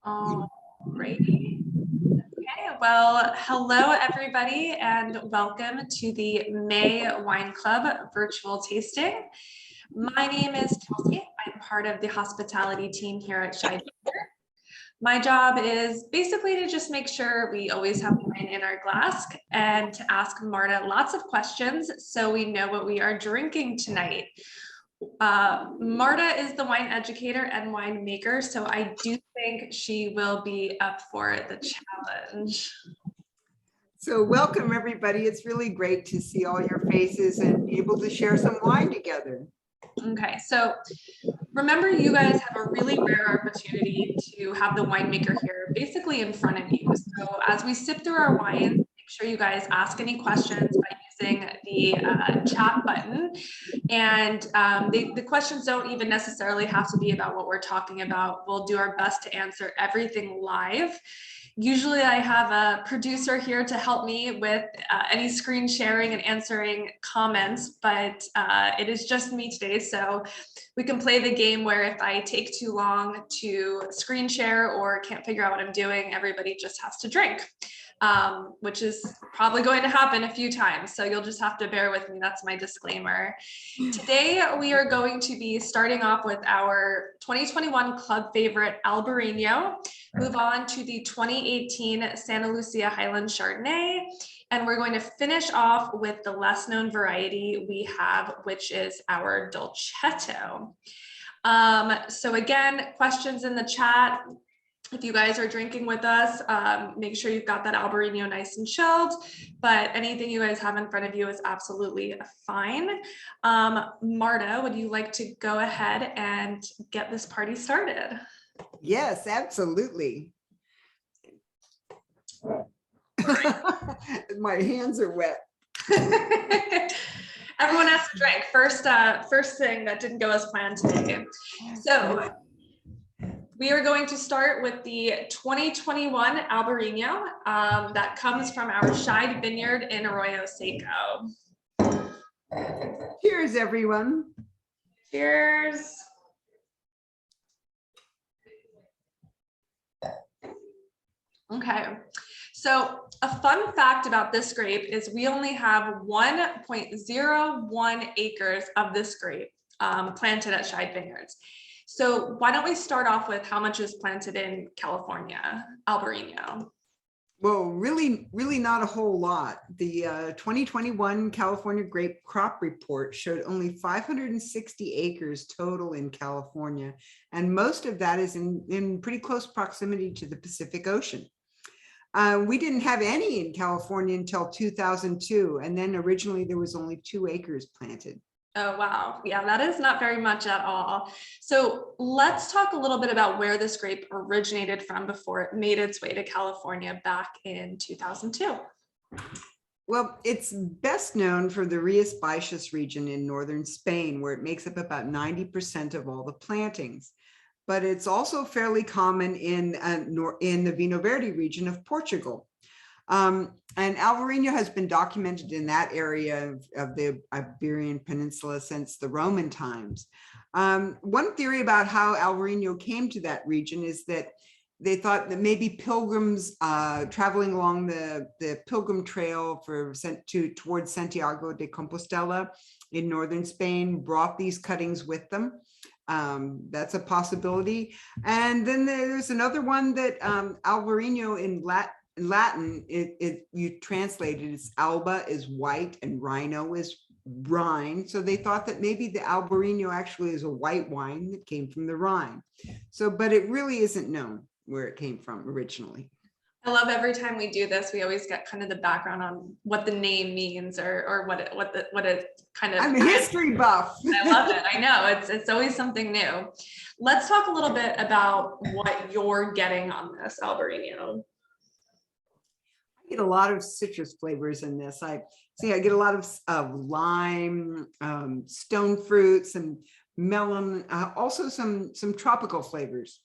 Alrighty. Okay, well, hello everybody and welcome to the May Wine Club virtual tasting. My name is Kelsey. I'm part of the hospitality team here at Winemaker. My job is basically to just make sure we always have wine in our glass and to ask Marta lots of questions so we know what we are drinking tonight. Marta is the wine educator and winemaker, so I do think she will be up for the challenge. So welcome everybody. It's really great to see all your faces and be able to share some wine together. Okay, so remember, you guys have a really rare opportunity to have the winemaker here basically in front of you. So as we sip through our wines, make sure you guys ask any questions by using the chat button. And the questions don't even necessarily have to be about what we're talking about. We'll do our best to answer everything live. Usually I have a producer here to help me with any screen sharing and answering comments, but it is just me today. So we can play the game where if I take too long to screen share or can't figure out what I'm doing, everybody just has to drink, which is probably going to happen a few times. So you'll just have to bear with me. That's my disclaimer. Today, we are going to be starting off with our 2021 club favorite Albarino, move on to the 2018 Santa Lucia Highland Chardonnay, and we're going to finish off with the less known variety we have, which is our Dolcetto. So again, questions in the chat. If you guys are drinking with us, make sure you've got that Albarino nice and chilled, but anything you guys have in front of you is absolutely fine. Marta, would you like to go ahead and get this party started? Yes, absolutely. My hands are wet. Everyone has to drink. First thing that didn't go as planned today. So we are going to start with the 2021 Albarino that comes from our Scheid Vineyard in Arroyo Seco. Cheers, everyone. Cheers. Okay, so a fun fact about this grape is we only have 1.01 acres of this grape planted at Scheid Vineyards. So why don't we start off with how much is planted in California, Albarino? Well, really not a whole lot. The 2021 California Grape Crop Report showed only 560 acres total in California, and most of that is in pretty close proximity to the Pacific Ocean. We didn't have any in California until 2002, and then originally there was only 2 acres planted. Oh, wow. Yeah, that is not very much at all. So let's talk a little bit about where this grape originated from before it made its way to California back in 2002. Well, it's best known for the Rías Baixas region in northern Spain, where it makes up about 90% of all the plantings. But it's also fairly common in the Vinho Verde region of Portugal. And Albarino has been documented in that area of the Iberian Peninsula since the Roman times. One theory about how Albarino came to that region is that they thought that maybe pilgrims traveling along the pilgrim trail towards Santiago de Compostela in northern Spain brought these cuttings with them. That's a possibility. And then there's another one that Albarino in Latin, you translate it as alba is white and rhino is Rhine. So they thought that maybe the Albarino actually is a white wine that came from the Rhine. So, but it really isn't known where it came from originally. I love every time we do this, we always get kind of the background on what the name means or what it kind of. I'm a history buff. I love it. I know it's always something new. Let's talk a little bit about what you're getting on this Albarino. I get a lot of citrus flavors in this. I get a lot of lime, stone fruits, and melon, also some tropical flavors.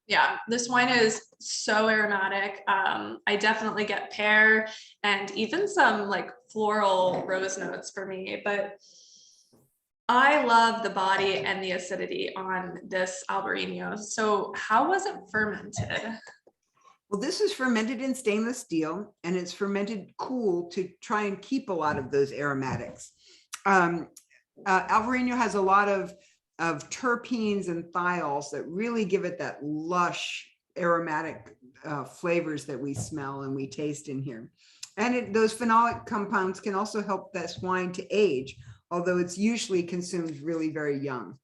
Yeah, this wine is so aromatic. I definitely get pear and even some like floral rose notes for me, but I love the body and the acidity on this Albarino. So how was it fermented? Well, this is fermented in stainless steel, and it's fermented cool to try and keep a lot of those aromatics. Um, Albarino has a lot of terpenes and thiols that really give it that lush aromatic flavors that we smell and we taste in here. And those phenolic compounds can also help this wine to age, although it's usually consumed really very young.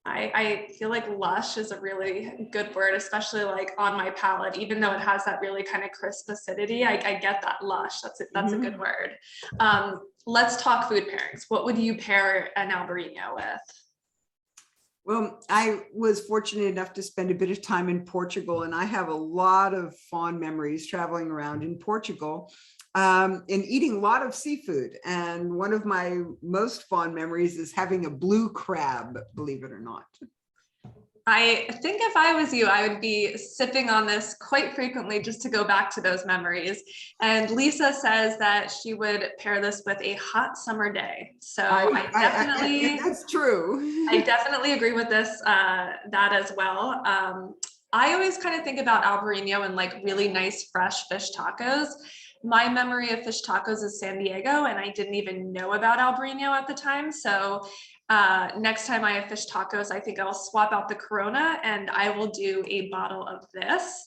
I feel like lush is a really good word, especially like on my palate, even though it has that really kind of crisp acidity. I get that lush. That's a good word. Let's talk food pairings. What would you pair an Albarino with? Well, I was fortunate enough to spend a bit of time in Portugal, and I have a lot of fond memories traveling around in Portugal and eating a lot of seafood. And one of my most fond memories is having a blue crab, believe it or not. I think if I was you, I would be sipping on this quite frequently just to go back to those memories. And Lisa says that she would pair this with a hot summer day. So That's true. I definitely agree with this, that as well. I always kind of think about Albarino and like really nice fresh fish tacos. My memory of fish tacos is San Diego, and I didn't even know about Albarino at the time. So next time I have fish tacos, I think I'll swap out the Corona and I will do a bottle of this.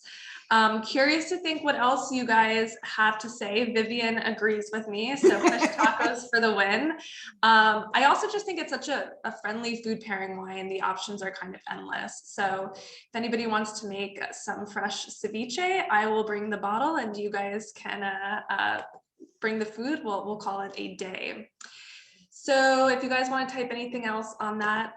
Curious to think what else you guys have to say. Vivian agrees with me, so fish tacos for the win. I also just think it's such a friendly food pairing wine. The options are kind of endless. So if anybody wants to make some fresh ceviche, I will bring the bottle and you guys can bring the food. We'll call it a day. So if you guys want to type anything else on that,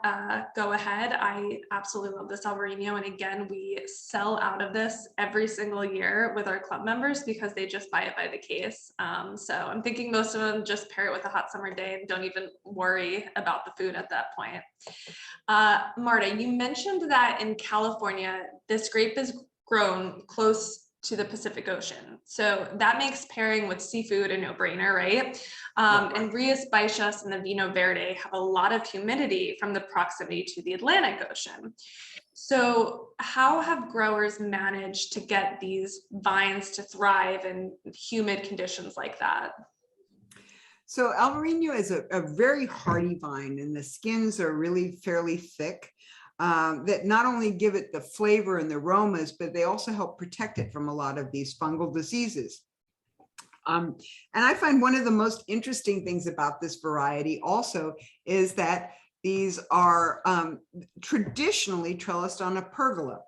go ahead. I absolutely love this Albarino. And again, we sell out of this every single year with our club members because they just buy it by the case. So I'm thinking most of them just pair it with a hot summer day and don't even worry about the food at that point. Marta, you mentioned that in California, this grape is grown close to the Pacific Ocean. So that makes pairing with seafood a no-brainer, right? And Rias Baixas and the Vino Verde have a lot of humidity from the proximity to the Atlantic Ocean. So how have growers managed to get these vines to thrive in humid conditions like that? So Albarino is a very hardy vine, and the skins are really fairly thick. That not only give it the flavor and the aromas, but they also help protect it from a lot of these fungal diseases. And I find one of the most interesting things about this variety also is that these are traditionally trellised on a pergola.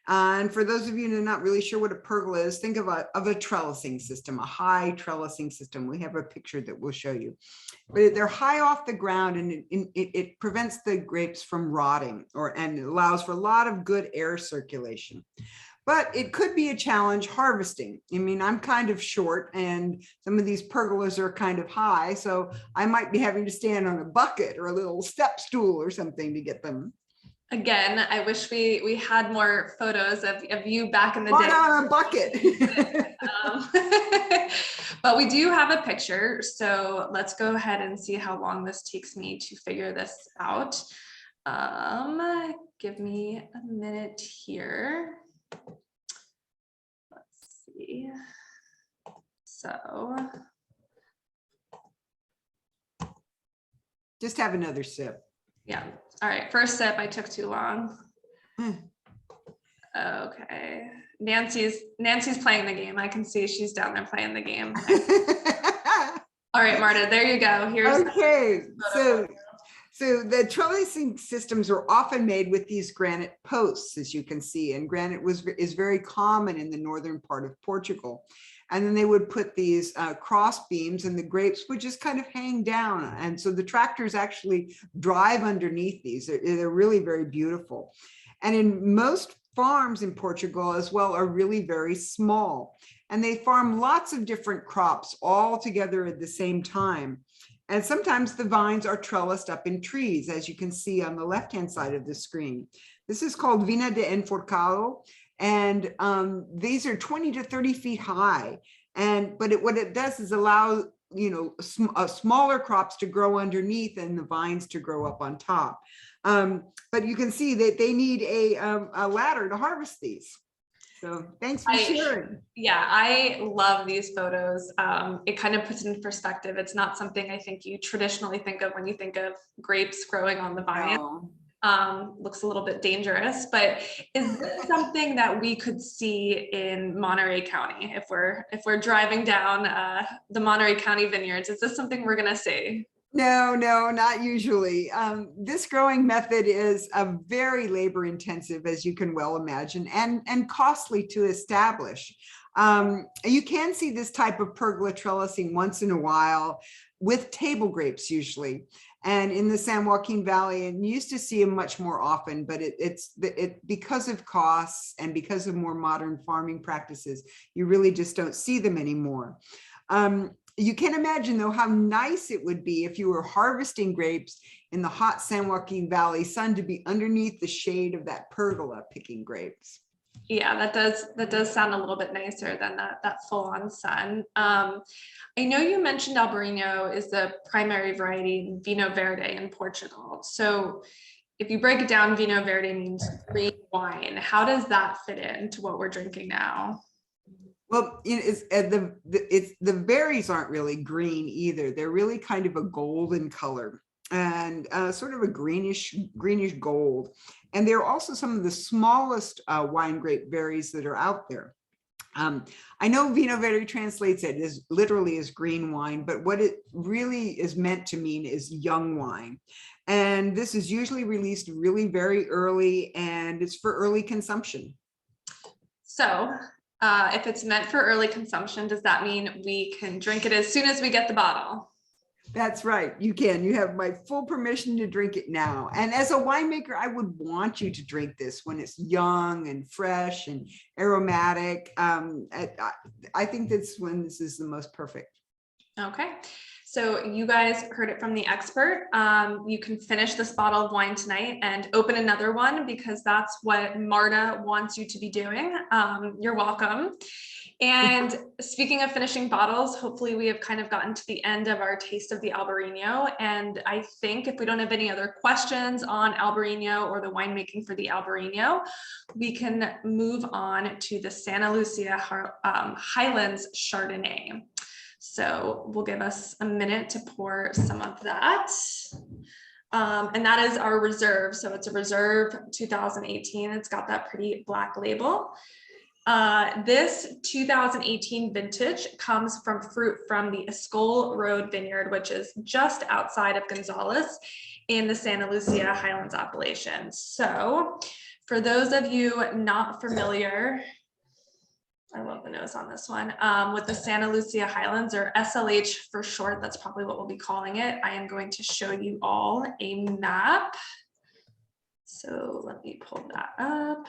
And for those of you who are not really sure what a pergola is, think of a trellising system, a high trellising system. We have a picture that we'll show you. But they're high off the ground, and it prevents the grapes from rotting, and it allows for a lot of good air circulation. But it could be a challenge harvesting. I mean, I'm kind of short and some of these pergolas are kind of high, so I might be having to stand on a bucket or a little step stool or something to get them. Again, I wish we had more photos of you back in the day. On a bucket. But we do have a picture. So let's go ahead and see how long this takes me to figure this out. Give me a minute here. Let's see. So. Just have another sip. Yeah. All right. First sip, I took too long. Okay. Nancy's playing the game. I can see she's down there playing the game. All right, Marta, there you go. Here's okay. So the trellising systems are often made with these granite posts, as you can see, and granite is very common in the northern part of Portugal. And then they would put these cross beams, and the grapes would just kind of hang down. And so the tractors actually drive underneath these. They're really very beautiful. And in most farms in Portugal as well are really very small. And they farm lots of different crops all together at the same time. And sometimes the vines are trellised up in trees, as you can see on the left-hand side of the screen. This is called Vina de Enforcado. And these are 20 to 30 feet high. But what it does is allow smaller crops to grow underneath and the vines to grow up on top. But you can see that they need a ladder to harvest these. So thanks for sharing. Yeah, I love these photos. It kind of puts it in perspective. It's not something I think you traditionally think of when you think of grapes growing on the vine. No. Looks a little bit dangerous, but is this something that we could see in Monterey County if we're driving down the Monterey County vineyards? Is this something we're gonna see? No, not usually. This growing method is a very labor intensive, as you can well imagine, and costly to establish. You can see this type of pergola trellising once in a while with table grapes usually. And in the San Joaquin Valley, and you used to see them much more often, but it's because of costs and because of more modern farming practices, you really just don't see them anymore. You can imagine, though, how nice it would be if you were harvesting grapes in the hot San Joaquin Valley sun to be underneath the shade of that pergola picking grapes. Yeah, that does sound a little bit nicer than that full-on sun. I know you mentioned Albarino is the primary variety Vinho Verde in Portugal. So if you break it down, Vinho Verde means green wine. How does that fit into what we're drinking now? Well, the berries aren't really green either. They're really kind of a golden color and sort of a greenish gold. And they're also some of the smallest wine grape berries that are out there. I know Vinho Verde translates it as literally as green wine, but what it really is meant to mean is young wine. And this is usually released really very early, and it's for early consumption. So if it's meant for early consumption, does that mean we can drink it as soon as we get the bottle? That's right. You can. You have my full permission to drink it now. And as a winemaker, I would want you to drink this when it's young and fresh and aromatic. I think that's when this is the most perfect. Okay. So you guys heard it from the expert. You can finish this bottle of wine tonight and open another one because that's what Marta wants you to be doing. You're welcome. And speaking of finishing bottles, hopefully we have kind of gotten to the end of our taste of the Albarino. And I think if we don't have any other questions on Albarino or the winemaking for the Albarino, we can move on to the Santa Lucia Highlands Chardonnay. So we'll give us a minute to pour some of that. And that is our reserve. So it's a reserve 2018. It's got that pretty black label. This 2018 vintage comes from fruit from the Escol Road Vineyard, which is just outside of Gonzales in the Santa Lucia Highlands appellation. So for those of you not familiar, I love the nose on this one, with the Santa Lucia Highlands, or SLH for short, that's probably what we'll be calling it. I am going to show you all a map. So let me pull that up.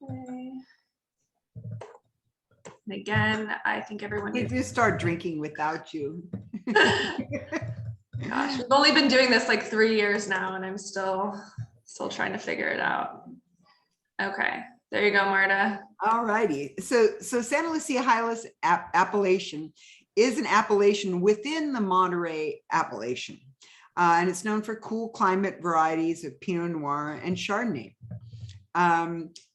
Okay. And again, I think everyone We just start drinking without you. Gosh, we've only been doing this like 3 years now, and I'm still trying to figure it out. Okay, there you go, Marta. All righty. So Santa Lucia Highlands appellation is an appellation within the Monterey appellation, and it's known for cool climate varieties of Pinot Noir and Chardonnay.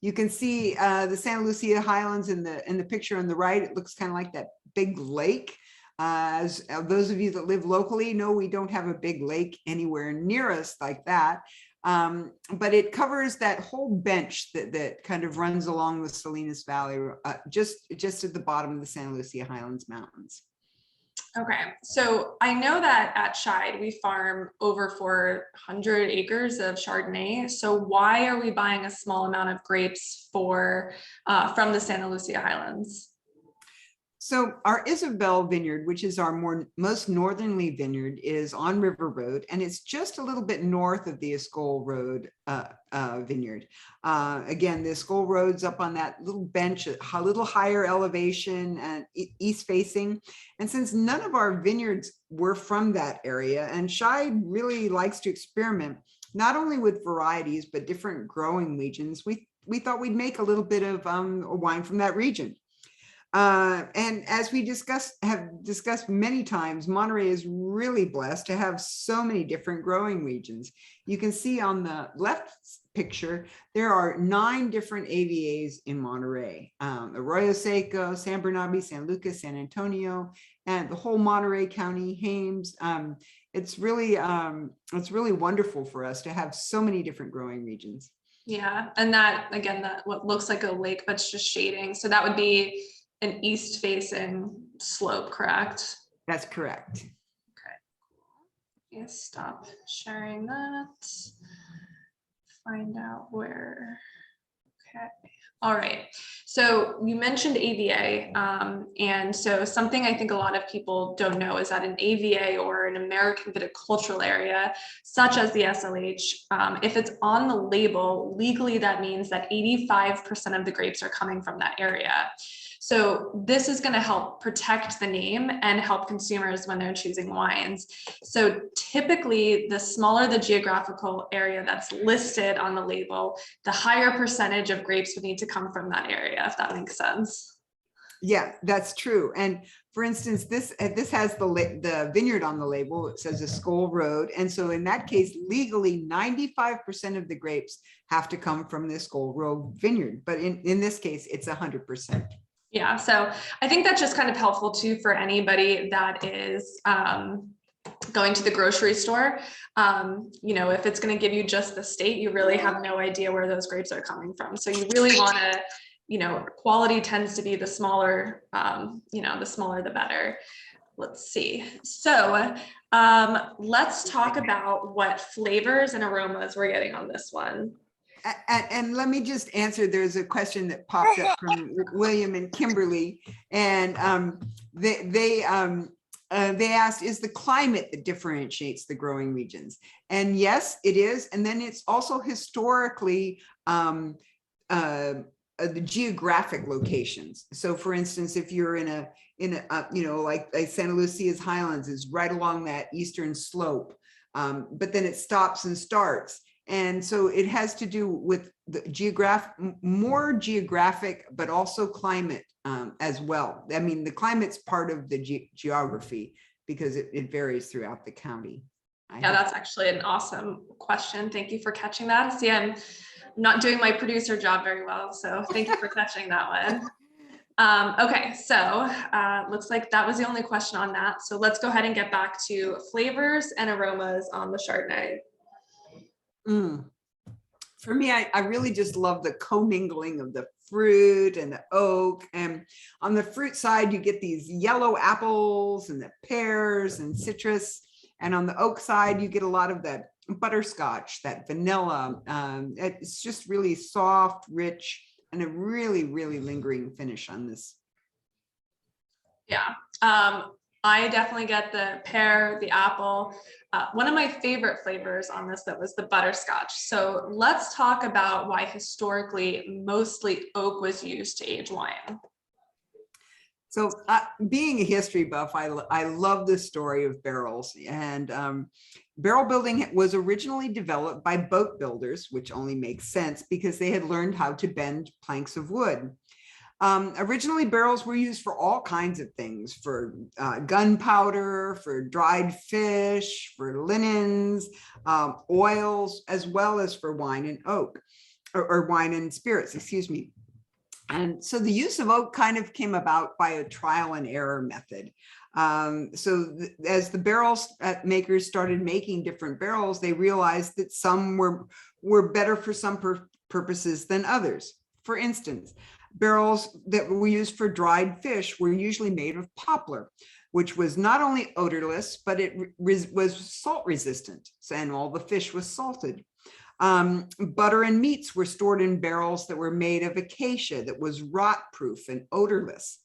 You can see the Santa Lucia Highlands in the picture on the right. It looks kind of like that big lake. As those of you that live locally know, we don't have a big lake anywhere near us like that. But it covers that whole bench that kind of runs along the Salinas Valley, just at the bottom of the Santa Lucia Highlands Mountains. Okay, so I know that at Scheid we farm over 400 acres of Chardonnay. So why are we buying a small amount of grapes from the Santa Lucia Highlands? So our Isabel vineyard, which is our most northerly vineyard, is on River Road, and it's just a little bit north of the Escol Road vineyard. Again, the Escol Road's up on that little bench, a little higher elevation and east facing. And since none of our vineyards were from that area, and Scheid really likes to experiment, not only with varieties, but different growing regions, we thought we'd make a little bit of wine from that region. And as we have discussed many times, Monterey is really blessed to have so many different growing regions. You can see on the left picture, there are 9 different AVAs in Monterey: Arroyo Seco, San Bernabé, San Lucas, San Antonio, and the whole Monterey County, Haines. It's really wonderful for us to have so many different growing regions. Yeah, and that, again, that what looks like a lake, but it's just shading. So that would be an east facing slope, correct? That's correct. Okay. Yes, stop sharing that. Find out where. Okay. All right. So you mentioned AVA. And so something I think a lot of people don't know is that an AVA, or an American viticultural area, such as the SLH, if it's on the label, legally, that means that 85% of the grapes are coming from that area. So this is going to help protect the name and help consumers when they're choosing wines. So typically, the smaller the geographical area that's listed on the label, the higher percentage of grapes would need to come from that area, if that makes sense. Yeah, that's true. And for instance, this has the vineyard on the label. It says Escole Road. And so in that case, legally, 95% of the grapes have to come from the Escole Road vineyard. But in this case, it's 100%. Yeah, so I think that's just kind of helpful too for anybody that is going to the grocery store. You know, if it's going to give you just the state, you really have no idea where those grapes are coming from. So you really want to, you know, quality tends to be the smaller, you know, the smaller the better. Let's see. So let's talk about what flavors and aromas we're getting on this one. And let me just answer, there's a question that popped up from William and Kimberly, and they asked, is the climate that differentiates the growing regions? And yes, it is. And then it's also historically the geographic locations. So for instance, if you're in a you know, like Santa Lucia's Highlands is right along that eastern slope, but then it stops and starts. And so it has to do with the more geographic, but also climate as well. I mean, the climate's part of the geography because it varies throughout the county. Yeah, that's actually an awesome question. Thank you for catching that. See, I'm not doing my producer job very well, so thank you for catching that one. Okay, so looks like that was the only question on that. So let's go ahead and get back to flavors and aromas on the Chardonnay. For me, I really just love the commingling of the fruit and the oak. And on the fruit side, you get these yellow apples and the pears and citrus. And on the oak side, you get a lot of that butterscotch, that vanilla. It's just really soft, rich, and a really, really lingering finish on this. Yeah, I definitely get the pear, the apple. One of my favorite flavors on this that was the butterscotch. So let's talk about why historically mostly oak was used to age wine. So being a history buff, I love the story of barrels. And barrel building was originally developed by boat builders, which only makes sense because they had learned how to bend planks of wood. Originally, barrels were used for all kinds of things, for gunpowder, for dried fish, for linens, oils, as well as for wine and oak, or wine and spirits, excuse me. And so the use of oak kind of came about by a trial and error method. As the barrels makers started making different barrels, they realized that some were better for some purposes than others. For instance, barrels that were used for dried fish were usually made of poplar, which was not only odorless, but it was salt resistant, and all the fish was salted. Butter and meats were stored in barrels that were made of acacia that was rot-proof and odorless.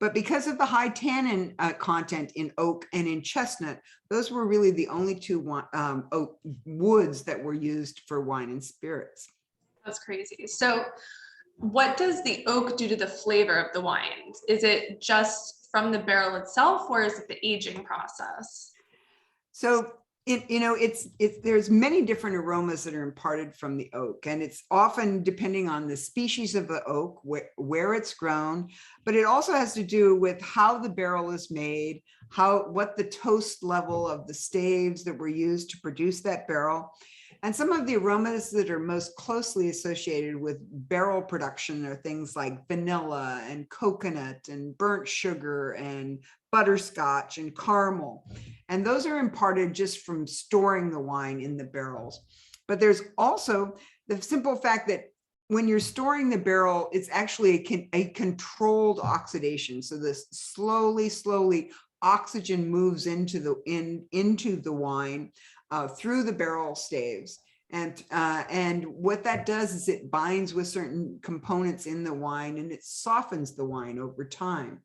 But because of the high tannin content in oak and in chestnut, those were really the only two oak woods that were used for wine and spirits. That's crazy. So what does the oak do to the flavor of the wines? Is it just from the barrel itself, or is it the aging process? So there's many different aromas that are imparted from the oak, and it's often depending on the species of the oak, where it's grown, but it also has to do with how the barrel is made, what the toast level of the staves that were used to produce that barrel. And some of the aromas that are most closely associated with barrel production are things like vanilla and coconut and burnt sugar and butterscotch and caramel. And those are imparted just from storing the wine in the barrels. But there's also the simple fact that when you're storing the barrel, it's actually a controlled oxidation. So this slowly oxygen moves into the wine through the barrel staves. And what that does is it binds with certain components in the wine, and it softens the wine over time.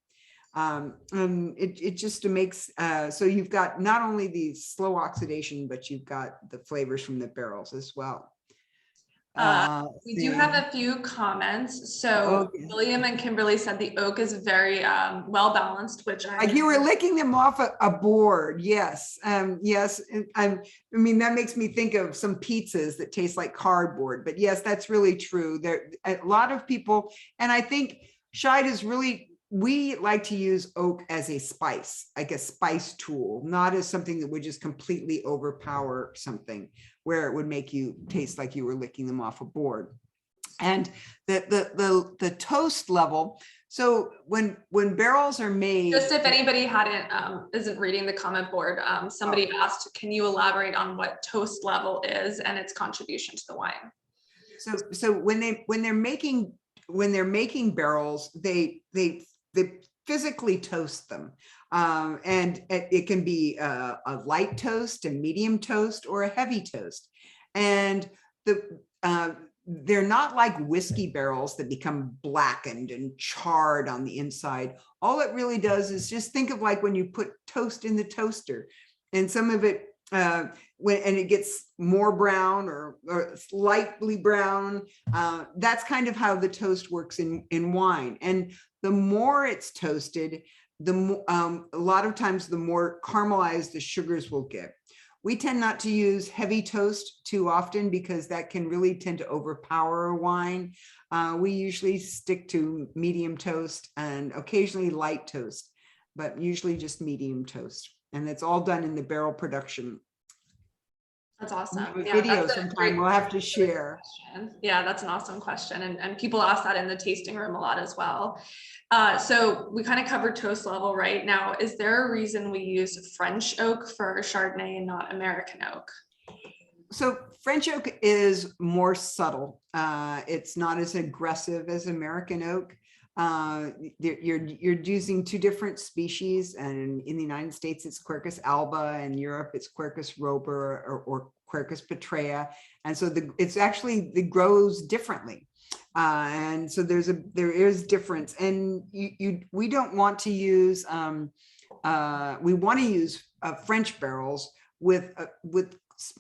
It just makes, so you've got not only the slow oxidation, but you've got the flavors from the barrels as well. We do have a few comments. So okay. William and Kimberly said the oak is very well balanced, which Like you were licking them off a board. Yes. Yes. I mean, that makes me think of some pizzas that taste like cardboard, but yes, that's really true. There a lot of people, and I think Scheid is really, we like to use oak as a spice, like a spice tool, not as something that would just completely overpower something where it would make you taste like you were licking them off a board. And the toast level. So when barrels are made, just if anybody isn't reading the comment board, somebody asked, can you elaborate on what toast level is and its contribution to the wine? So when they're making barrels, they physically toast them, and it can be a light toast, a medium toast, or a heavy toast. And they're not like whiskey barrels that become blackened and charred on the inside. All it really does is just think of like when you put toast in the toaster, and some of it and it gets more brown or lightly brown. That's kind of how the toast works in wine. And the more it's toasted, a lot of times the more caramelized the sugars will get. We tend not to use heavy toast too often because that can really tend to overpower a wine. We usually stick to medium toast and occasionally light toast, but usually just medium toast. And it's all done in the barrel production. That's awesome. Yeah, video sometime we'll have to share. Yeah, that's an awesome question. And people ask that in the tasting room a lot as well. So we kind of covered toast level right now. Is there a reason we use French oak for Chardonnay and not American oak? So French oak is more subtle. It's not as aggressive as American oak. You're using two different species, and in the United States it's Quercus alba, and Europe it's Quercus robur or Quercus petraea, and so it's actually, it grows differently, and so there is difference. And we don't want to use we want to use French barrels with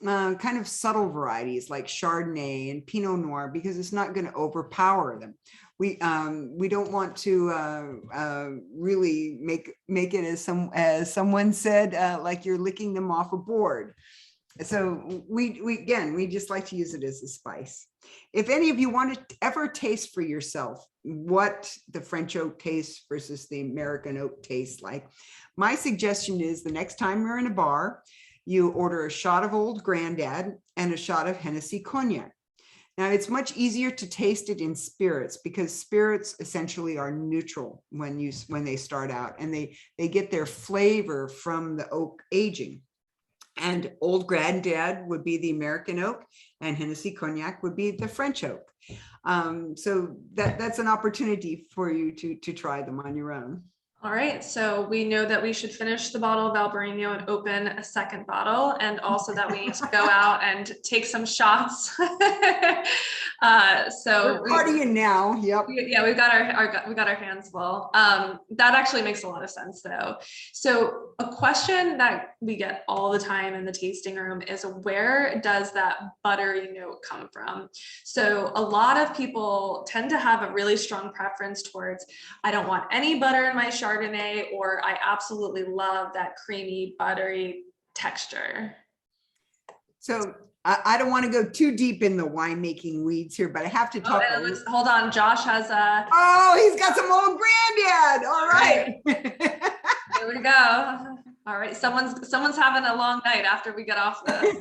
kind of subtle varieties like Chardonnay and Pinot Noir, because it's not going to overpower them. We don't want to really make it as someone said, like you're licking them off a board. So we just like to use it as a spice. If any of you want to ever taste for yourself what the French oak tastes versus the American oak tastes like, my suggestion is the next time you're in a bar, you order a shot of Old Grandad and a shot of Hennessy Cognac. Now, it's much easier to taste it in spirits because spirits essentially are neutral when they start out, and they get their flavor from the oak aging. And Old Grandad would be the American oak, and Hennessy Cognac would be the French oak. So that's an opportunity for you to try them on your own. All right, so we know that we should finish the bottle of Albarino and open a second bottle, and also that we need to go out and take some shots. So we're partying now. Yep. Yeah, we got our hands full. That actually makes a lot of sense, though. So a question that we get all the time in the tasting room is, where does that buttery note come from? So a lot of people tend to have a really strong preference towards, I don't want any butter in my Chardonnay, or I absolutely love that creamy, buttery texture. So I don't want to go too deep in the winemaking weeds here, but I have to talk. Hold on, Josh has a. Oh, he's got some old granddad. All right. Here we go. All right, someone's having a long night after we get off this.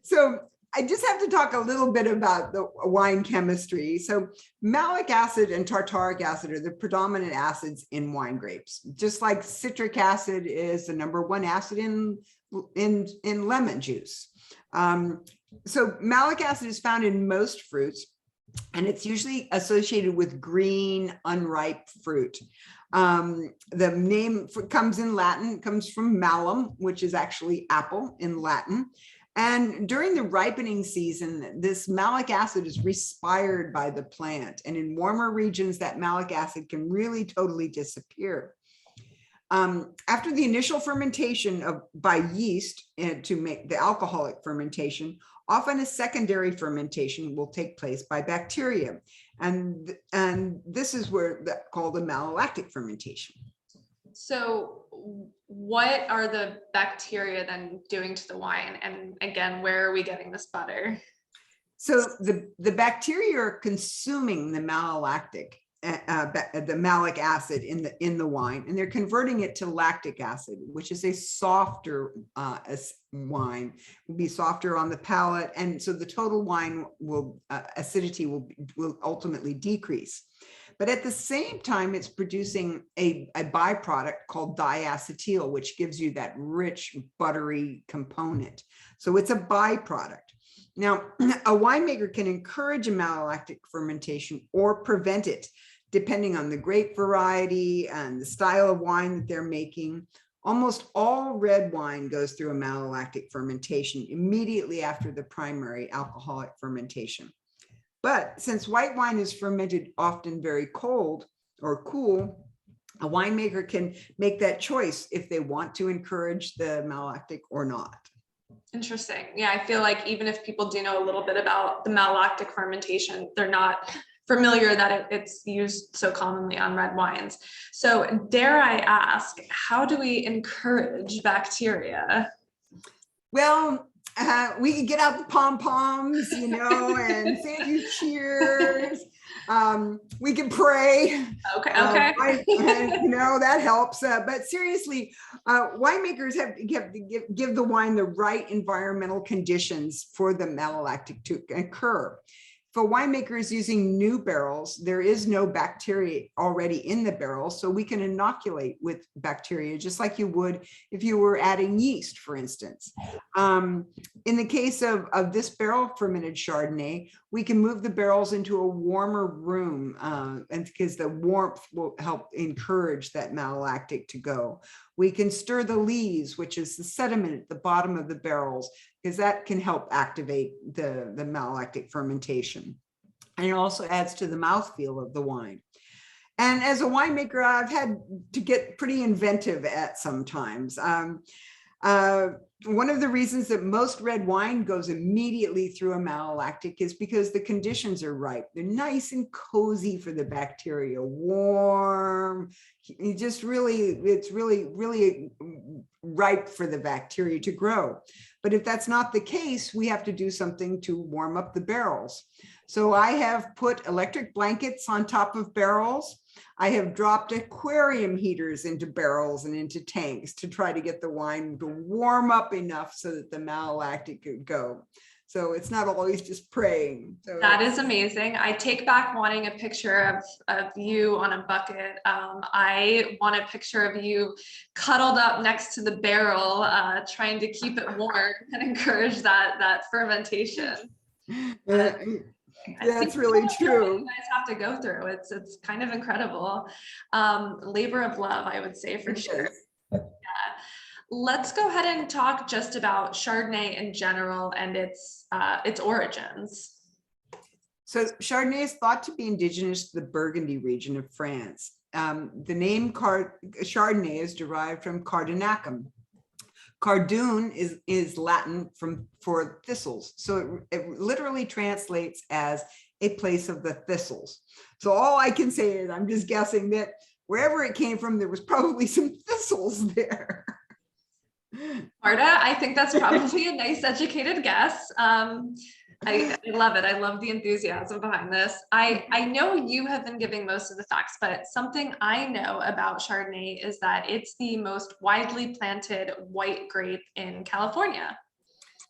So I just have to talk a little bit about the wine chemistry. So malic acid and tartaric acid are the predominant acids in wine grapes, just like citric acid is the #1 acid in lemon juice. So malic acid is found in most fruits, and it's usually associated with green, unripe fruit. The name comes in Latin, comes from malum, which is actually apple in Latin. And during the ripening season, this malic acid is respired by the plant. And in warmer regions, that malic acid can really totally disappear. After the initial fermentation by yeast to make the alcoholic fermentation, often a secondary fermentation will take place by bacteria. And this is called a malolactic fermentation. So what are the bacteria then doing to the wine? And again, where are we getting this butter? So the bacteria are consuming the malolactic, the malic acid in the wine, and they're converting it to lactic acid, which is a softer wine, will be softer on the palate, and so the total wine acidity will ultimately decrease. But at the same time, it's producing a byproduct called diacetyl, which gives you that rich, buttery component. So it's a byproduct. Now, a winemaker can encourage a malolactic fermentation or prevent it, depending on the grape variety and the style of wine that they're making. Almost all red wine goes through a malolactic fermentation immediately after the primary alcoholic fermentation. But since white wine is fermented often very cold or cool, a winemaker can make that choice if they want to encourage the malolactic or not. Interesting. Yeah, I feel like even if people do know a little bit about the malolactic fermentation, they're not familiar that it's used so commonly on red wines. So dare I ask, how do we encourage bacteria? Well, we could get out the pom-poms, and say a few cheers. We can pray. Okay. That helps. But seriously, winemakers have to give the wine the right environmental conditions for the malolactic to occur. If a winemaker is using new barrels, there is no bacteria already in the barrel, so we can inoculate with bacteria just like you would if you were adding yeast, for instance. In the case of this barrel fermented Chardonnay, we can move the barrels into a warmer room, and because the warmth will help encourage that malolactic to go. We can stir the lees, which is the sediment at the bottom of the barrels, because that can help activate the malolactic fermentation. And it also adds to the mouthfeel of the wine. And as a winemaker, I've had to get pretty inventive at sometimes. One of the reasons that most red wine goes immediately through a malolactic is because the conditions are ripe. They're nice and cozy for the bacteria, warm. It's really ripe for the bacteria to grow. But if that's not the case, we have to do something to warm up the barrels. So I have put electric blankets on top of barrels. I have dropped aquarium heaters into barrels and into tanks to try to get the wine to warm up enough so that the malolactic could go. So it's not always just praying. So that is amazing. I take back wanting a picture of you on a bucket. I want a picture of you cuddled up next to the barrel, trying to keep it warm and encourage that fermentation. That's really true. You guys have to go through. It's kind of incredible. Labor of love, I would say, for sure. Yeah. Let's go ahead and talk just about Chardonnay in general and its origins. So Chardonnay is thought to be indigenous to the Burgundy region of France. The name Chardonnay is derived from cardinacum. Cardoon is Latin for thistles. So it literally translates as a place of the thistles. So all I can say is I'm just guessing that wherever it came from, there was probably some thistles there. Marta, I think that's probably a nice educated guess. I love it. I love the enthusiasm behind this. I know you have been giving most of the facts, but something I know about Chardonnay is that it's the most widely planted white grape in California.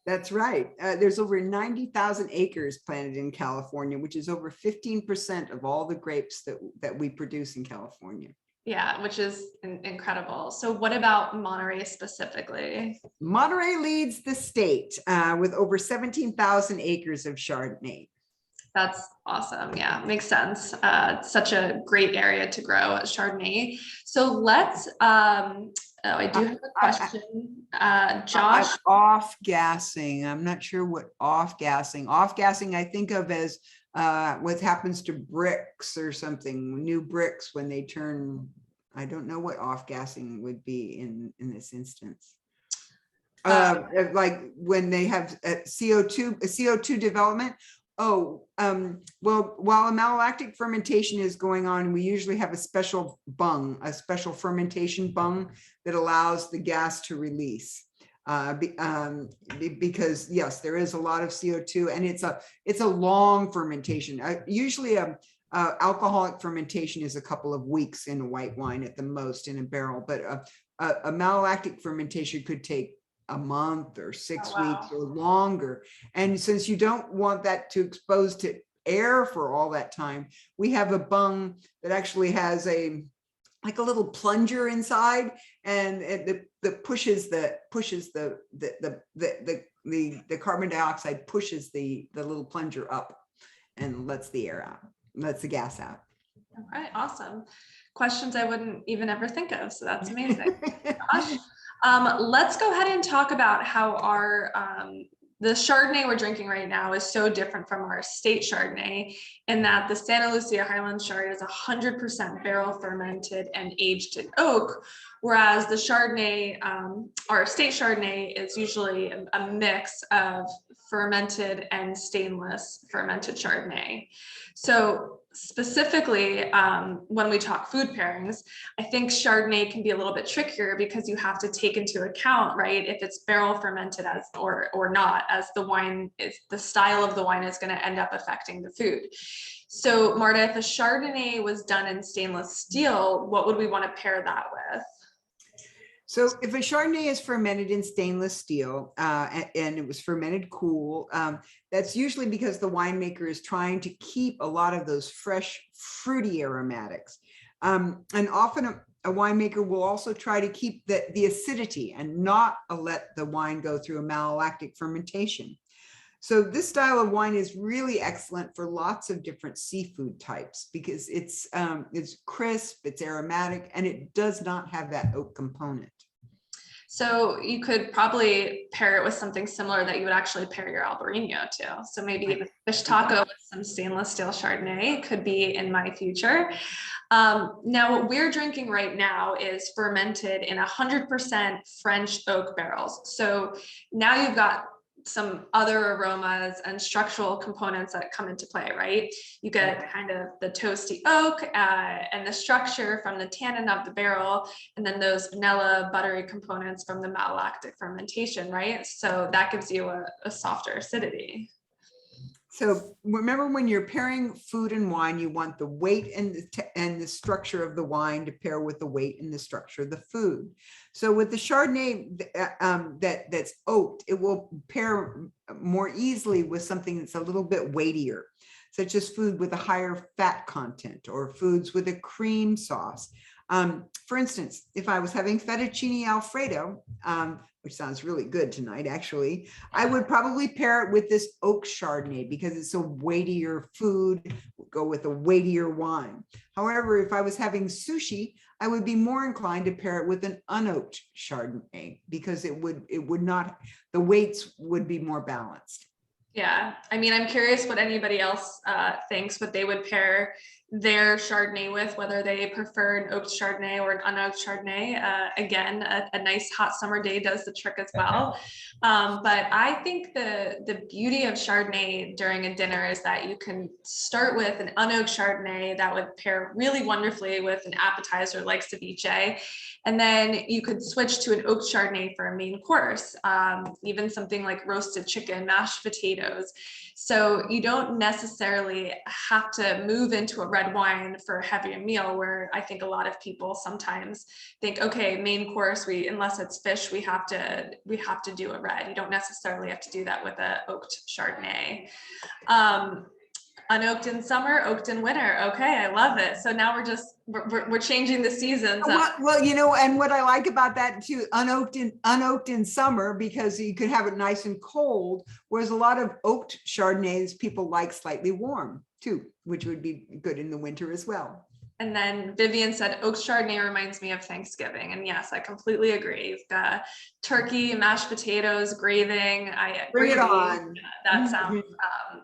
That's right. There's over 90,000 acres planted in California, which is over 15% of all the grapes that we produce in California. Yeah, which is incredible. So what about Monterey specifically? Monterey leads the state with over 17,000 acres of Chardonnay. That's awesome. Yeah, makes sense. It's such a great area to grow Chardonnay. So let's, I do have a question. Josh. Off-gassing. I'm not sure what off-gassing. Off-gassing I think of as what happens to bricks or something, new bricks when they turn, I don't know what off-gassing would be in this instance. Like when they have CO2 development. Well, while a malolactic fermentation is going on, we usually have a special fermentation bung that allows the gas to release. Because yes, there is a lot of CO2, and it's a long fermentation. Usually, alcoholic fermentation is a couple of weeks in a white wine at the most in a barrel, but a malolactic fermentation could take a month or 6 weeks or longer. And since you don't want that to expose to air for all that time, we have a bung that actually has like a little plunger inside, and that pushes the carbon dioxide, pushes the little plunger up and lets the air out, lets the gas out. All right, awesome. Questions I wouldn't even ever think of, so that's amazing. Gosh. Let's go ahead and talk about how our the Chardonnay we're drinking right now is so different from our state Chardonnay, in that the Santa Lucia Highland Chard is 100% barrel fermented and aged in oak, whereas the Chardonnay, our state Chardonnay, is usually a mix of fermented and stainless fermented Chardonnay. So specifically, when we talk food pairings, I think Chardonnay can be a little bit trickier because you have to take into account, right, if it's barrel fermented as or not, as the wine is, the style of the wine is going to end up affecting the food. So Marta, if a Chardonnay was done in stainless steel, what would we want to pair that with? So if a Chardonnay is fermented in stainless steel and it was fermented cool, that's usually because the winemaker is trying to keep a lot of those fresh, fruity aromatics. And often a winemaker will also try to keep the acidity and not let the wine go through a malolactic fermentation. So this style of wine is really excellent for lots of different seafood types because it's crisp, it's aromatic, and it does not have that oak component. So you could probably pair it with something similar that you would actually pair your Albarino to. So maybe even fish taco with some stainless steel Chardonnay could be in my future. Now what we're drinking right now is fermented in 100% French oak barrels. So now you've got some other aromas and structural components that come into play, right? You get kind of the toasty oak and the structure from the tannin of the barrel, and then those vanilla buttery components from the malolactic fermentation, right? So that gives you a softer acidity. So remember, when you're pairing food and wine, you want the weight and the structure of the wine to pair with the weight and the structure of the food. So with the Chardonnay that's oaked, it will pair more easily with something that's a little bit weightier, such as food with a higher fat content or foods with a cream sauce. For instance, if I was having fettuccine Alfredo, which sounds really good tonight, actually, I would probably pair it with this oak Chardonnay because it's a weightier food, go with a weightier wine. However, if I was having sushi, I would be more inclined to pair it with an unoaked Chardonnay because it would not, the weights would be more balanced. Yeah, I mean, I'm curious what anybody else thinks, what they would pair their Chardonnay with, whether they prefer an oaked Chardonnay or an unoaked Chardonnay. Again, a nice hot summer day does the trick as well. But I think the beauty of Chardonnay during a dinner is that you can start with an unoaked Chardonnay that would pair really wonderfully with an appetizer like ceviche. And then you could switch to an oak Chardonnay for a main course, even something like roasted chicken, mashed potatoes. So you don't necessarily have to move into a red wine for a heavier meal, where I think a lot of people sometimes think, okay, main course, unless it's fish, we have to do a red. You don't necessarily have to do that with a oaked Chardonnay. Unoaked in summer, oaked in winter. Okay, I love it. So now we're changing the seasons. Well, you know, and what I like about that too, unoaked in summer, because you could have it nice and cold, whereas a lot of oaked Chardonnays people like slightly warm too, which would be good in the winter as well. And then Vivian said, oak Chardonnay reminds me of Thanksgiving. And yes, I completely agree. You've got turkey, mashed potatoes, gravy. Bring it on. That sounds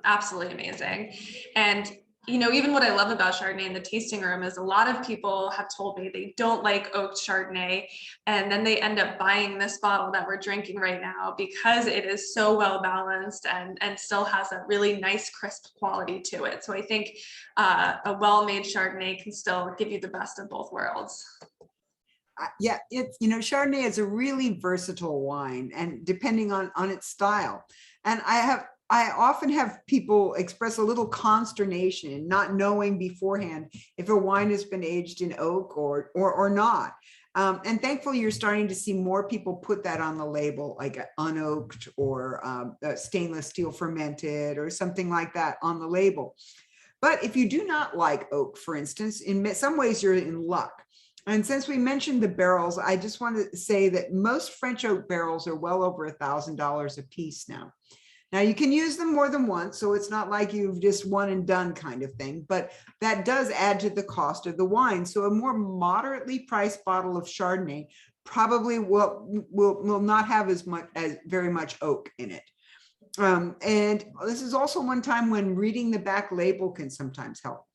absolutely amazing. And you know, even what I love about Chardonnay in the tasting room is a lot of people have told me they don't like oaked Chardonnay, and then they end up buying this bottle that we're drinking right now because it is so well balanced and still has a really nice crisp quality to it. So I think a well-made Chardonnay can still give you the best of both worlds. Yeah, it's, you know, Chardonnay is a really versatile wine, and depending on its style. And I often have people express a little consternation in not knowing beforehand if a wine has been aged in oak or not. And thankfully, you're starting to see more people put that on the label, like unoaked or stainless steel fermented or something like that on the label. But if you do not like oak, for instance, in some ways you're in luck. And since we mentioned the barrels, I just want to say that most French oak barrels are well over $1,000 a piece now. Now you can use them more than once, so it's not like you've just one and done kind of thing, but that does add to the cost of the wine. So a more moderately priced bottle of Chardonnay probably will not have as very much oak in it. And this is also one time when reading the back label can sometimes help.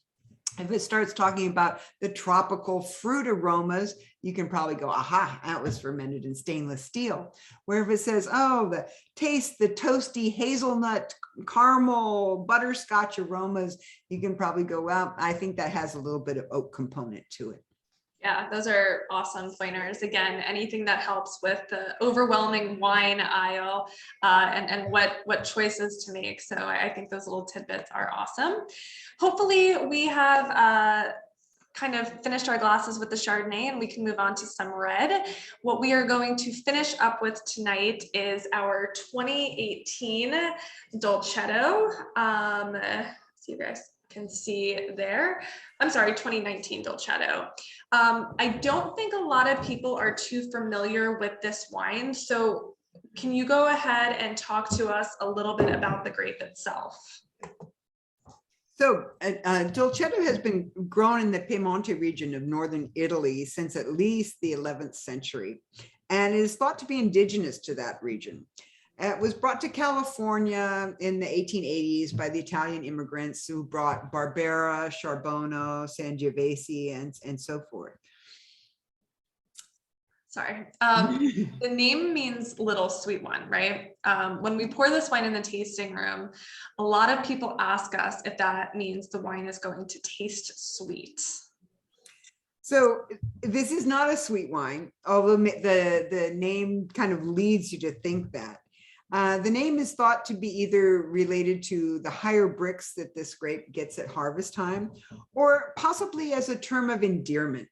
If it starts talking about the tropical fruit aromas, you can probably go, aha, that was fermented in stainless steel. Where if it says, oh, the taste, the toasty hazelnut, caramel, butterscotch aromas, you can probably go, well, I think that has a little bit of oak component to it. Yeah, those are awesome pointers. Again, anything that helps with the overwhelming wine aisle and what choices to make. So I think those little tidbits are awesome. Hopefully we have kind of finished our glasses with the Chardonnay and we can move on to some red. What we are going to finish up with tonight is our 2018 Dolcetto. See you guys can see there. I'm sorry, 2019 Dolcetto. I don't think a lot of people are too familiar with this wine. So can you go ahead and talk to us a little bit about the grape itself? So Dolcetto has been grown in the Piemonte region of northern Italy since at least the 11th century, and it is thought to be indigenous to that region. It was brought to California in the 1880s by the Italian immigrants who brought Barbera, Charbono, Sangiovese, and so forth. Sorry. The name means little sweet one, right? When we pour this wine in the tasting room, a lot of people ask us if that means the wine is going to taste sweet. So this is not a sweet wine, although the name kind of leads you to think that. The name is thought to be either related to the higher bricks that this grape gets at harvest time, or possibly as a term of endearment.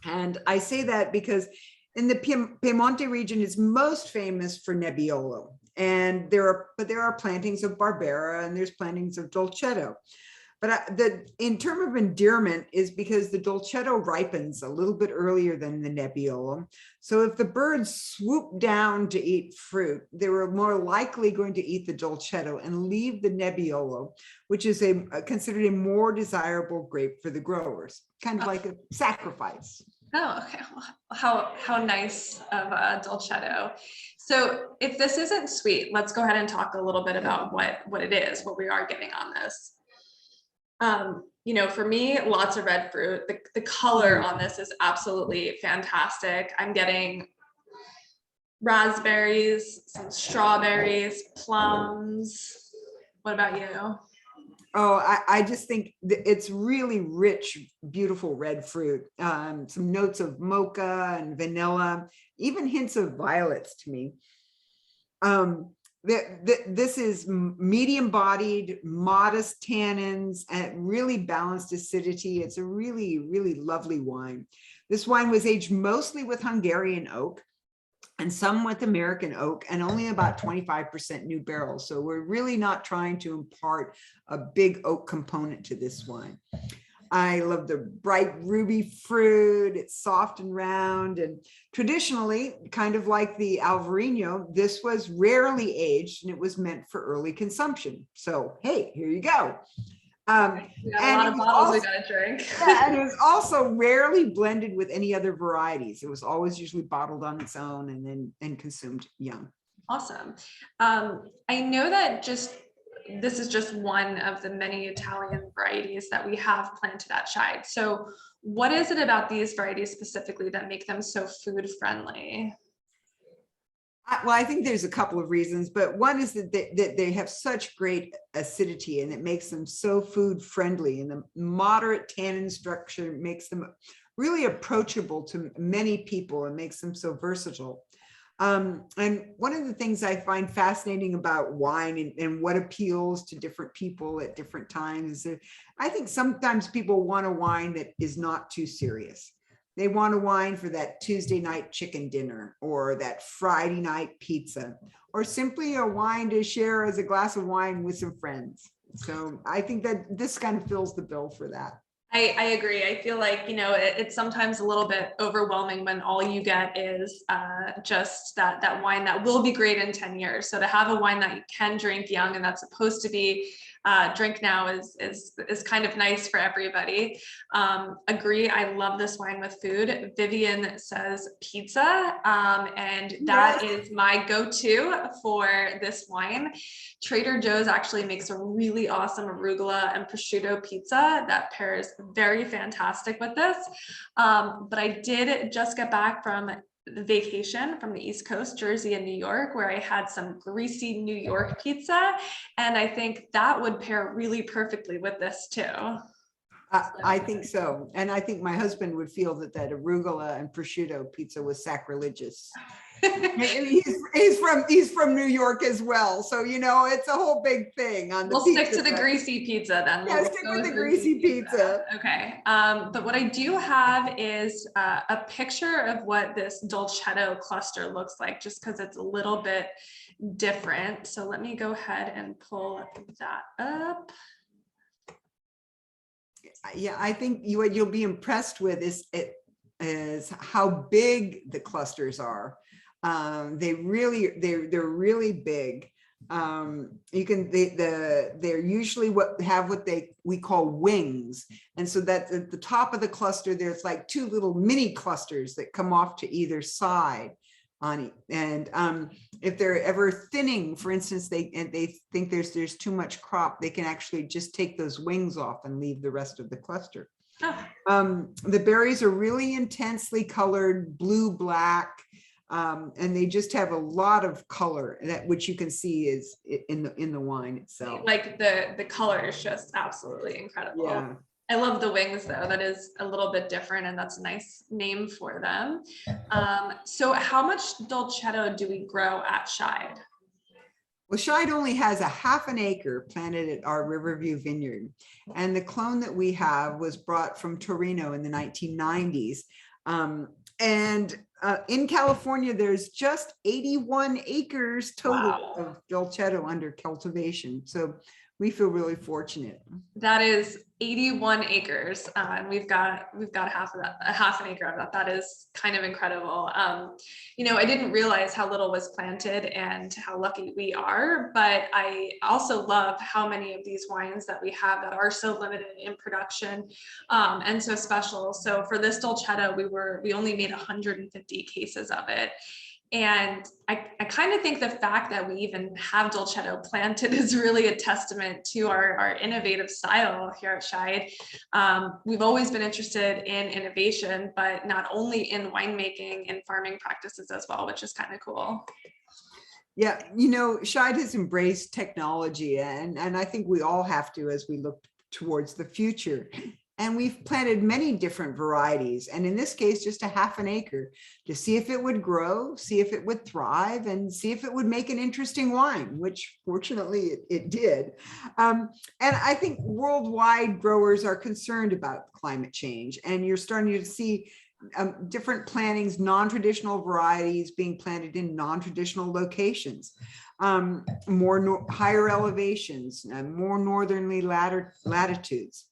And I say that because in the Piemonte region is most famous for Nebbiolo, and there are plantings of Barbera and there's plantings of Dolcetto. But in term of endearment is because the Dolcetto ripens a little bit earlier than the Nebbiolo. So if the birds swoop down to eat fruit, they were more likely going to eat the Dolcetto and leave the Nebbiolo, which is considered a more desirable grape for the growers, kind of like a sacrifice. Oh, okay. How nice of Dolcetto. So if this isn't sweet, let's go ahead and talk a little bit about what it is, what we are getting on this. You know, for me, lots of red fruit. The color on this is absolutely fantastic. I'm getting raspberries, some strawberries, plums. What about you? Oh, I just think it's really rich, beautiful red fruit. Some notes of mocha and vanilla, even hints of violets to me. This is medium bodied, modest tannins, and really balanced acidity. It's a really, really lovely wine. This wine was aged mostly with Hungarian oak and some with American oak, and only about 25% new barrels. So we're really not trying to impart a big oak component to this wine. I love the bright ruby fruit. It's soft and round. And traditionally, kind of like the Alvarinho, this was rarely aged and it was meant for early consumption. So, hey, here you go. We got a lot of bottles we got to drink. Yeah, and it was also rarely blended with any other varieties. It was always usually bottled on its own and consumed young. Awesome. I know that this is just one of the many Italian varieties that we have planted at Scheid. So what is it about these varieties specifically that make them so food friendly? Well, I think there's a couple of reasons, but one is that they have such great acidity and it makes them so food friendly, and the moderate tannin structure makes them really approachable to many people and makes them so versatile. And one of the things I find fascinating about wine and what appeals to different people at different times is that I think sometimes people want a wine that is not too serious. They want a wine for that Tuesday night chicken dinner or that Friday night pizza, or simply a wine to share as a glass of wine with some friends. So I think that this kind of fills the bill for that. I agree. I feel like, it's sometimes a little bit overwhelming when all you get is just that wine that will be great in 10 years. So to have a wine that you can drink young and that's supposed to be drink now is kind of nice for everybody. Agree. I love this wine with food. Vivian says pizza, and that is my go-to for this wine. Trader Joe's actually makes a really awesome arugula and prosciutto pizza that pairs very fantastic with this. But I did just get back from vacation from the East Coast, Jersey and New York, where I had some greasy New York pizza. And I think that would pair really perfectly with this too. I think so. And I think my husband would feel that arugula and prosciutto pizza was sacrilegious. he's from New York as well. So, it's a whole big thing on the We'll stick to the greasy pizza then. Yeah, stick with the greasy pizza. Okay. But what I do have is a picture of what this dolcetto cluster looks like, just because it's a little bit different. So let me go ahead and pull that up. Yeah, I think what you'll be impressed with is how big the clusters are. They're really big. They're usually what we call wings, and so that at the top of the cluster there's like two little mini clusters that come off to either side on it. And if they're ever thinning, for instance, they think there's too much crop, they can actually just take those wings off and leave the rest of the cluster. The berries are really intensely colored blue black. And they just have a lot of color, which you can see is in the wine itself. Like the color is just absolutely incredible. Yeah. I love the wings though. That is a little bit different, and that's a nice name for them. So how much dolcetto do we grow at Scheid? Well, Scheid only has a half an acre planted at our Riverview vineyard, and the clone that we have was brought from Torino in the 1990s. In California, there's just 81 acres total of dolcetto under cultivation. So we feel really fortunate. That is 81 acres, and we've got half an acre of that. That is kind of incredible. I didn't realize how little was planted and how lucky we are, but I also love how many of these wines that we have that are so limited in production and so special. So for this dolcetto, we only made 150 cases of it. And I kind of think the fact that we even have dolcetto planted is really a testament to our innovative style here at Scheid. We've always been interested in innovation, but not only in winemaking and farming practices as well, which is kind of cool. Yeah, you know, Scheid has embraced technology, and I think we all have to as we look towards the future. And we've planted many different varieties, and in this case, just a half an acre to see if it would grow, see if it would thrive, and see if it would make an interesting wine, which fortunately it did. And I think worldwide growers are concerned about climate change, and you're starting to see different plantings, non-traditional varieties being planted in non-traditional locations, higher elevations, more northerly latitudes.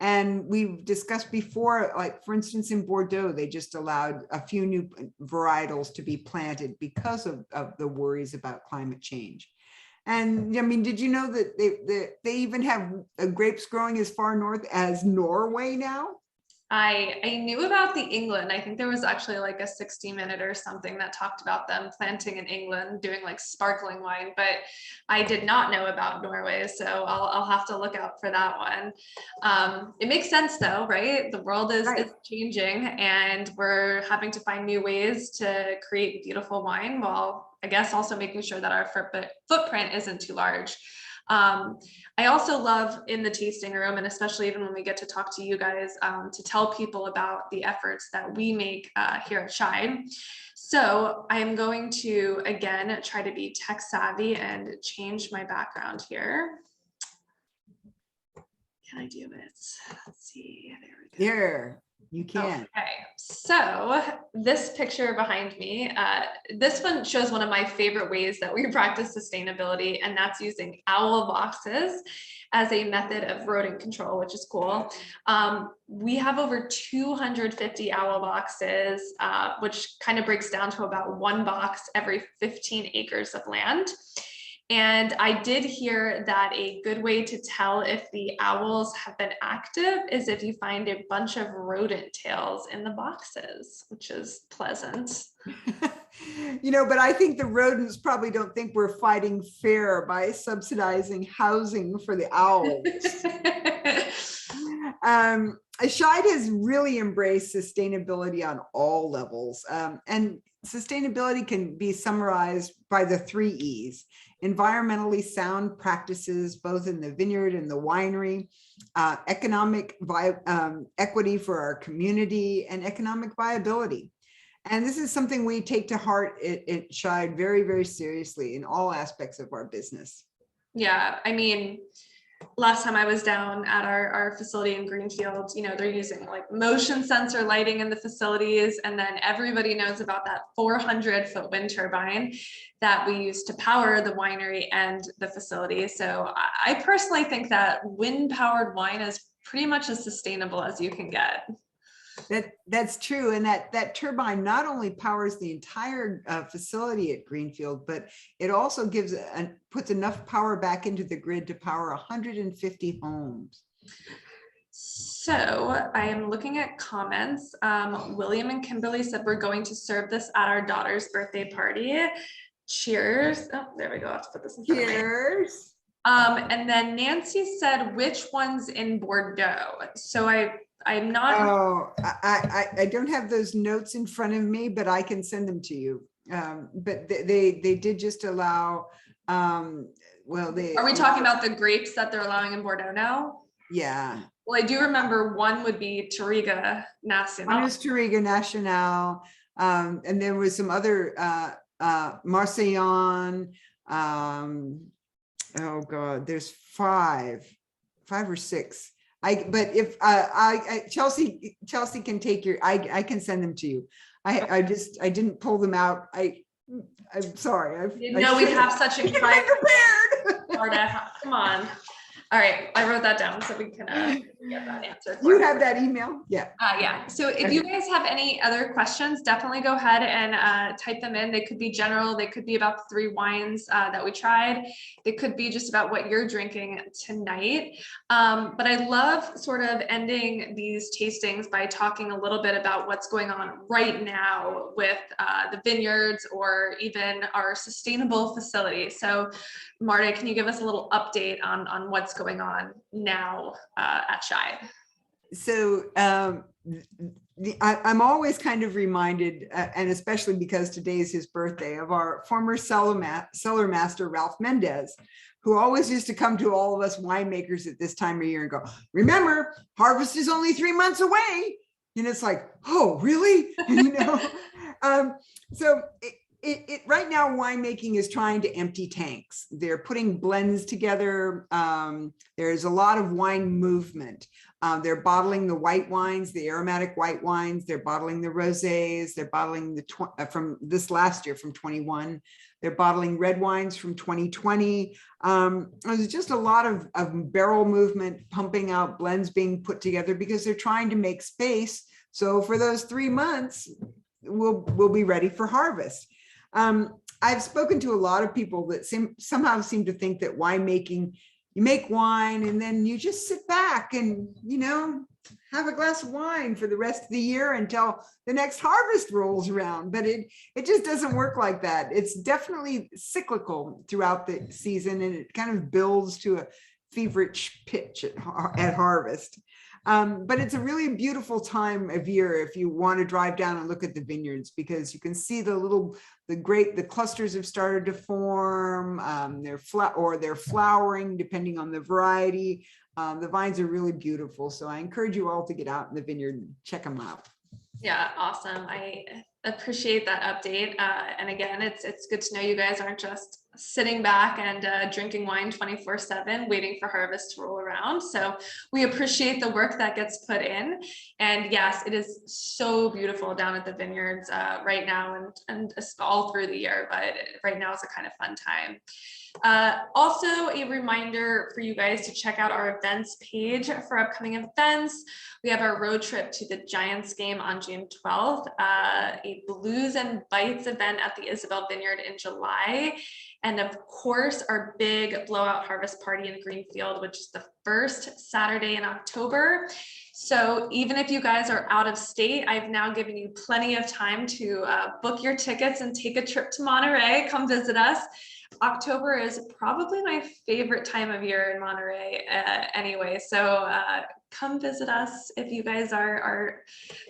And we've discussed before, like for instance, in Bordeaux, they just allowed a few new varietals to be planted because of the worries about climate change. And I mean, did you know that they even have grapes growing as far north as Norway now? I knew about the England. I think there was actually like a 60 Minute or something that talked about them planting in England, doing like sparkling wine, but I did not know about Norway. So I'll have to look out for that one. It makes sense though, right? The world is changing and we're having to find new ways to create beautiful wine while I guess also making sure that our footprint isn't too large. I also love in the tasting room, and especially even when we get to talk to you guys, to tell people about the efforts that we make here at Scheid. So I am going to, again, try to be tech savvy and change my background here. Can I do it? Let's see. There we go. Here. You can. Okay, so this picture behind me, this one shows one of my favorite ways that we practice sustainability, and that's using owl boxes as a method of rodent control, which is cool. We have over 250 owl boxes, which kind of breaks down to about 1 box every 15 acres of land. And I did hear that a good way to tell if the owls have been active is if you find a bunch of rodent tails in the boxes, which is pleasant. You know, but I think the rodents probably don't think we're fighting fair by subsidizing housing for the owls. Scheid has really embraced sustainability on all levels. And sustainability can be summarized by the 3 E's: environmentally sound practices, both in the vineyard and the winery, economic equity for our community, and economic viability. And this is something we take to heart at Scheid very, very seriously in all aspects of our business. Yeah, I mean, last time I was down at our facility in Greenfield, you know, they're using like motion sensor lighting in the facilities. And then everybody knows about that 400-foot wind turbine that we use to power the winery and the facility. So I personally think that wind powered wine is pretty much as sustainable as you can get. That's true. And that turbine not only powers the entire facility at Greenfield, but it also puts enough power back into the grid to power 150 homes. So I am looking at comments. William and Kimberly said we're going to serve this at our daughter's birthday party. Cheers. Oh, there we go. I have to put this in front of me. Cheers. And then Nancy said, which one's in Bordeaux? So I'm not. Oh, I don't have those notes in front of me, but I can send them to you. But they did just allow, well, Are we talking about the grapes that they're allowing in Bordeaux now? Yeah. Well, I do remember one would be Touriga Nacional. One is Touriga Nacional. And there was some other, Marseillon. Oh God, there's five or six. But if Chelsea can take I can send them to you. I didn't pull them out. I'm sorry. We have such incredible Marta, come on. All right, I wrote that down so we can get that answered. You have that email? Yeah. Yeah. So if you guys have any other questions, definitely go ahead and type them in. They could be general. They could be about the 3 wines that we tried. They could be just about what you're drinking tonight. But I love sort of ending these tastings by talking a little bit about what's going on right now with the vineyards or even our sustainable facility. So Marta, can you give us a little update on what's going on now at Scheid? So I'm always kind of reminded, and especially because today is his birthday, of our former cellar master, Ralph Mendez, who always used to come to all of us winemakers at this time of year and go, remember, harvest is only 3 months away. And it's like, oh, really? Um, so right now, winemaking is trying to empty tanks. They're putting blends together. There's a lot of wine movement. They're bottling the white wines, the aromatic white wines. They're bottling the rosés. They're bottling from this last year, from 21. They're bottling red wines from 2020. There's just a lot of barrel movement, pumping out blends being put together because they're trying to make space. So for those 3 months, we'll be ready for harvest. I've spoken to a lot of people that somehow seem to think that winemaking, you make wine and then you just sit back and, have a glass of wine for the rest of the year until the next harvest rolls around. But it just doesn't work like that. It's definitely cyclical throughout the season, and it kind of builds to a feverish pitch at harvest. But it's a really beautiful time of year if you want to drive down and look at the vineyards, because you can see the clusters have started to form. They're flowering depending on the variety. The vines are really beautiful. So I encourage you all to get out in the vineyard and check them out. Yeah, awesome. I appreciate that update. And again, it's good to know you guys aren't just sitting back and drinking wine 24/7, waiting for harvest to roll around. So we appreciate the work that gets put in. And yes, it is so beautiful down at the vineyards right now and all through the year, but right now is a kind of fun time. Also, a reminder for you guys to check out our events page for upcoming events. We have our road trip to the Giants game on June 12th, a Blues and Bites event at the Isabel Vineyard in July, and of course, our big blowout harvest party in Greenfield, which is the first Saturday in October. So even if you guys are out of state, I've now given you plenty of time to book your tickets and take a trip to Monterey. Come visit us. October is probably my favorite time of year in Monterey anyway. So come visit us if you guys are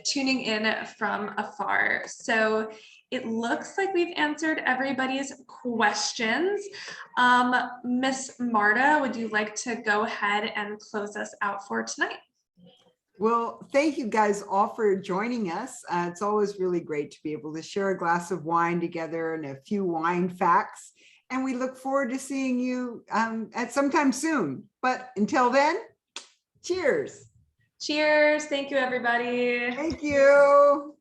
tuning in from afar. So it looks like we've answered everybody's questions. Miss Marta, would you like to go ahead and close us out for tonight? Well, thank you guys all for joining us. It's always really great to be able to share a glass of wine together and a few wine facts. And we look forward to seeing you at sometime soon. But until then, cheers. Cheers. Thank you, everybody. Thank you.